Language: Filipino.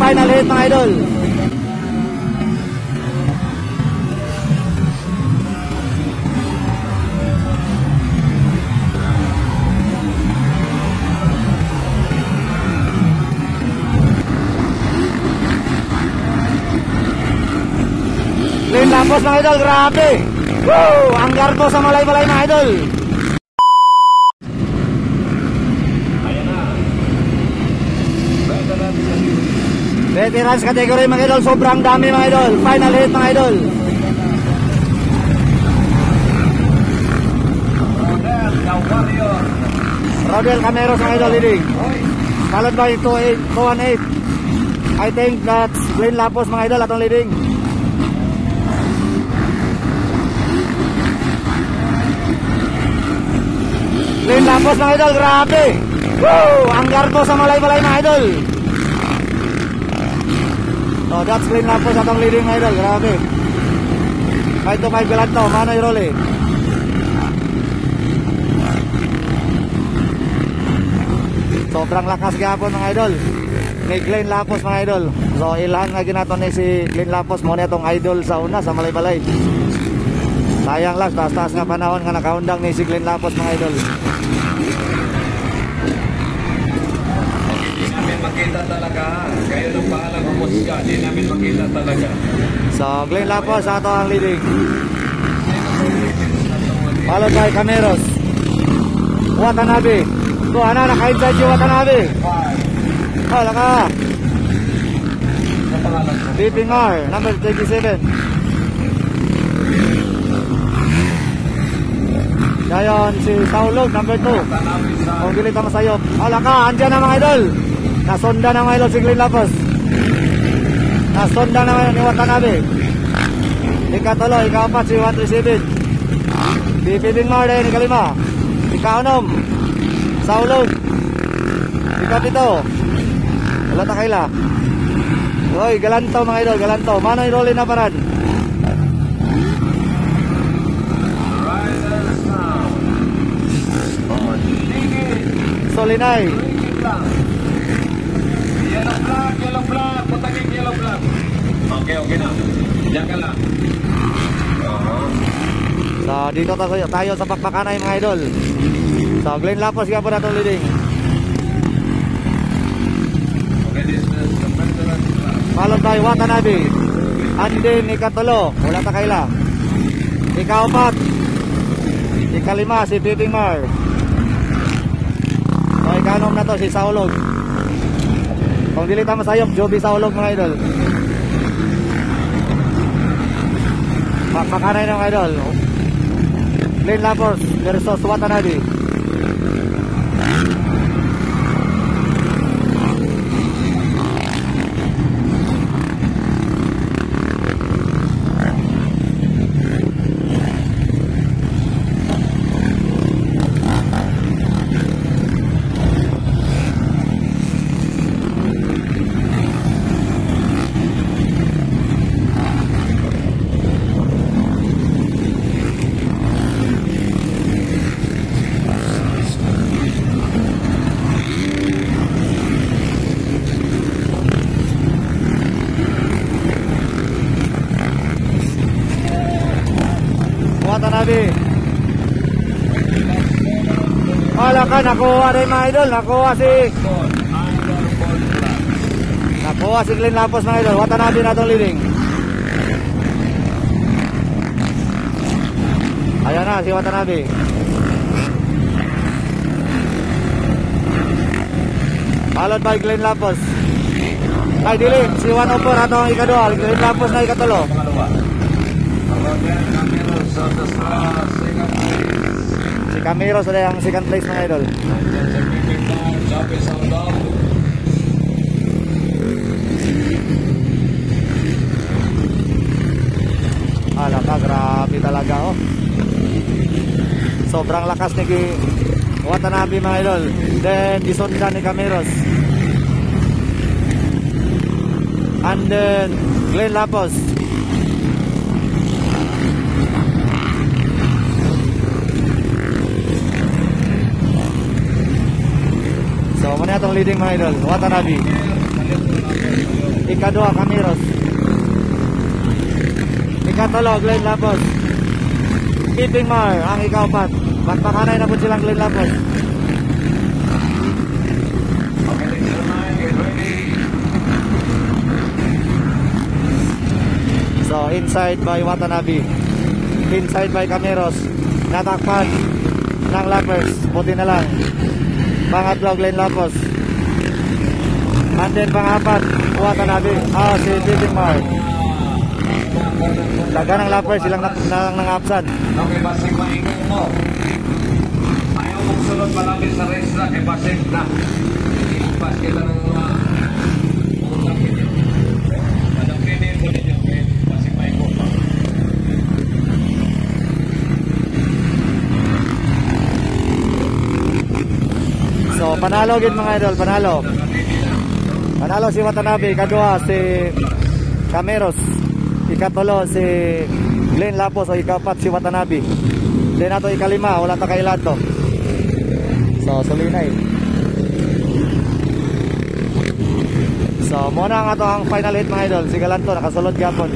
final hit mga idol. Glenn Lapos mga idol, grabe. Woo! Ang garbo sa malay-malay mga idol. Veterans category mga idol, sobrang dami mga idol. Final hit mga idol. Rodel Cameros mga idol leading. Followed by 218. I think that's Glenn Lapos mga idol atong leading. Glenn Lapos mga idol, grabe. Woo! Ang garbo sa malay-malay mga idol. So that's Glenn Lapos atong leading mga idol, grabe. 5 to 5 galanto, Manoy Rolly. Sobrang lakas gapon mga idol ni Glenn Lapos mga idol. So ilhan nga ginaton ni si Glenn Lapos mo nitong idol sa una sa malay-malay. Sayang lang, taas-taas nga panahon nga nakaundang ni si Glenn Lapos mga idol. Hindi namin makita talaga. Kayo nang paalang humusga. Hindi namin makita talaga. So Glenn Lapos ato ang leading. Followed by Cameros. Watanabe. So ana naka-inside si Watanabe. Hala ka. Beeping R, number 27. Ngayon si Saulog, number 2. Kung dili ta masayop. Hala ka, andyan na mga idol. Nasonda na mga idol si Glenn Lapos. Nasonda na ngayon ni Watanabe. Ikatulo, ika-4 si 137. Beeping R din, ika-5. Ika-6. Saulog. Ika-7. Wala ta kaila. Oy, galanto mga idol, galanto. Manoy Rolly na parad. Solinay. Yellow flag. Putagin yellow flag. Okay na. Diyan ka lang. So, dito tayo sa Pakpakanay mga idol. So, Glenn Lapos nga po na itong leading. Followed by Watanabe. And then, ikatulo. Wala ta kaila. Ika-4. Ika-5 si Beeping Mar. So, ika-6 na to si Saulog. Kung dili ta masayop, Joby Saulog mga idol. Pakpakanay ng mga idol. Glenn Lapos versus Watanabe. Watanabe. Wala ka, nakuha rin mga idol. Nakuha si Glenn Lapos mga idol. Watanabe na itong leading. Ayan na si Watanabe. Followed by Glenn Lapos. Ay dili, si 104 atong ika-2. Glenn Lapos na ika-3. Si Camero sa ang second place mga idol. Ala ka, grabe talaga oh. Sobrang lakas ni Watanabe mga idol. Then isonda ni Cameros. And then Glenn Lapos. So, muna itong leading mga idol, Watanabe. Ikadua, Camiros. Ikatulo, Glenn Lapos. Keeping Mar, ang ika-4. Magpakanay na po silang Glenn Lapos. Okay, get ready. So, inside by Watanabe. Inside by Camiros. Natakpan ng Lappers. Puti na lang. Pangatlo, Glenn Lapos. And then pang-4, Watanabe. Si Keeping Mar. Daga ng Lappers, silang nang-absan. Okay, Basig, maingay mo. Ayaw mong sunod malapit sa racetrack, eh, Basig na. Basig lang ng mga utakit nyo. Anong pinil mo ninyo, eh, Basig, maingay mo. So, panalo gid mga idol, panalo. Panalo si Watanabe, ikadua si Camiros. Ikatulo si Glenn Lapos o ika-4 si Watanabe. Then ato ikalima, wala ta kay Lato. So, sulinay. So, muna ang ato ang final hit mga idol. Si Galanto, nakasulod gapon.